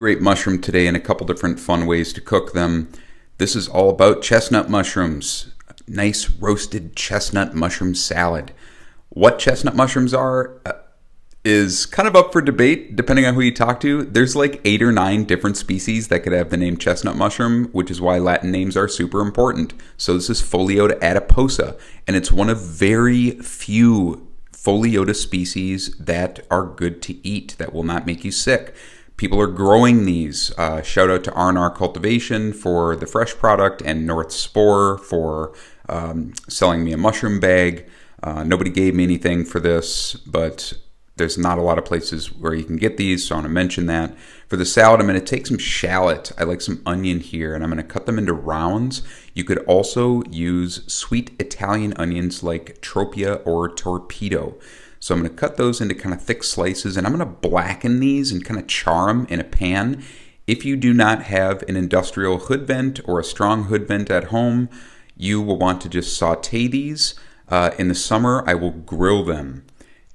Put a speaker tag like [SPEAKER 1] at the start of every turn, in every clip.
[SPEAKER 1] Great mushroom today and a couple different fun ways to cook them. This is all about chestnut mushrooms. Nice roasted chestnut mushroom salad. What chestnut mushrooms are is kind of up for debate depending on who you talk to. There's like 8 or 9 different species that could have the name chestnut mushroom, which is why Latin names are super important. So this is Pholiota adiposa, and it's one of very few Pholiota species that are good to eat, that will not make you sick. People are growing these. Shout out to R&R Cultivation for the fresh product and North Spore for selling me a mushroom bag. Nobody gave me anything for this, but there's not a lot of places where you can get these, so I want to mention that. For the salad, I'm going to take some shallot. I like some onion here, and I'm going to cut them into rounds. You could also use sweet Italian onions like Tropea or Torpedo. So I'm going to cut those into kind of thick slices, and I'm going to blacken these and kind of char them in a pan. If you do not have an industrial hood vent or a strong hood vent at home, you will want to just saute these. In the summer, I will grill them,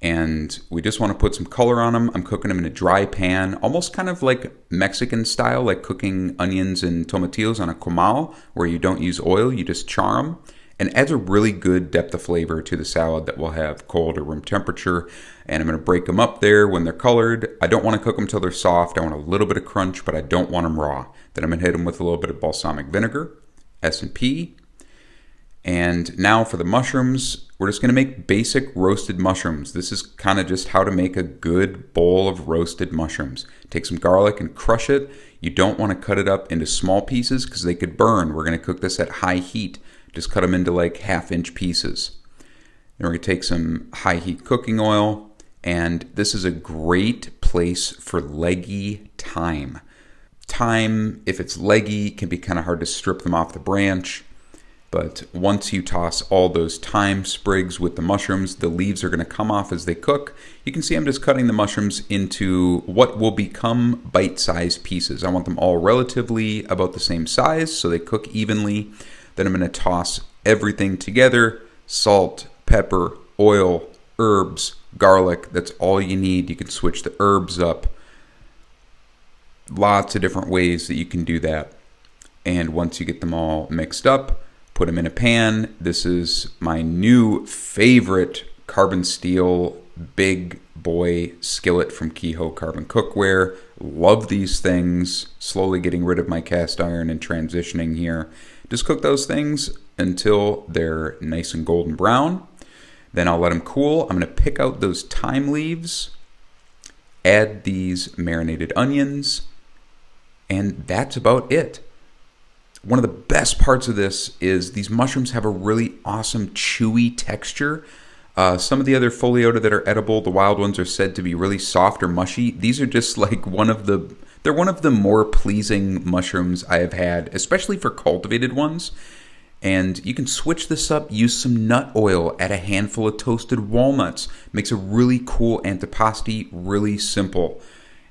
[SPEAKER 1] and we just want to put some color on them. I'm cooking them in a dry pan, almost kind of like Mexican style, like cooking onions and tomatillos on a comal, where you don't use oil, you just char them. And adds a really good depth of flavor to the salad that we'll have cold or room temperature. And I'm going to break them up there when they're colored. I don't want to cook them till they're soft. I want a little bit of crunch, but I don't want them raw. Then I'm going to hit them with a little bit of balsamic vinegar, S&P. And now for the mushrooms, we're just going to make basic roasted mushrooms. This is kind of just how to make a good bowl of roasted mushrooms. Take some garlic and crush it. You don't want to cut it up into small pieces because they could burn. We're going to cook this at high heat. Just cut them into like 1/2-inch pieces. Then we're going to take some high heat cooking oil, and this is a great place for leggy thyme. Thyme, if it's leggy, can be kind of hard to strip them off the branch, but once you toss all those thyme sprigs with the mushrooms, the leaves are going to come off as they cook. You can see I'm just cutting the mushrooms into what will become bite-sized pieces. I want them all relatively about the same size so they cook evenly. Then I'm going to toss everything together: salt, pepper, oil, herbs, garlic. That's all you need. You can switch the herbs up. Lots of different ways that you can do that. And once you get them all mixed up, put them in a pan. This is my new favorite carbon steel big boy skillet from Kehoe Carbon Cookware. Love these things. Slowly getting rid of my cast iron and transitioning here. Just cook those things until they're nice and golden brown. Then I'll let them cool. I'm going to pick out those thyme leaves, add these marinated onions, and that's about it. One of the best parts of this is these mushrooms have a really awesome chewy texture. Some of the other Pholiota that are edible, the wild ones, are said to be really soft or mushy. These are just like they're one of the more pleasing mushrooms I have had, especially for cultivated ones. And you can switch this up, use some nut oil, add a handful of toasted walnuts. Makes a really cool antipasti, really simple.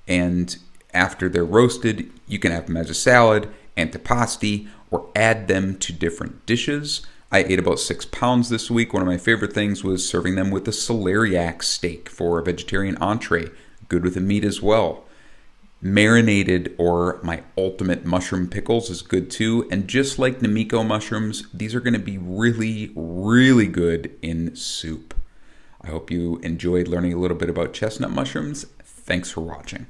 [SPEAKER 1] And after they're roasted, you can have them as a salad, antipasti, or add them to different dishes. I ate about 6 pounds this week. One of my favorite things was serving them with a celeriac steak for a vegetarian entree. Good with the meat as well. Marinated, or my ultimate mushroom pickles, is good too. And just like nameko mushrooms, these are going to be really, really good in soup. I hope you enjoyed learning a little bit about chestnut mushrooms. Thanks for watching.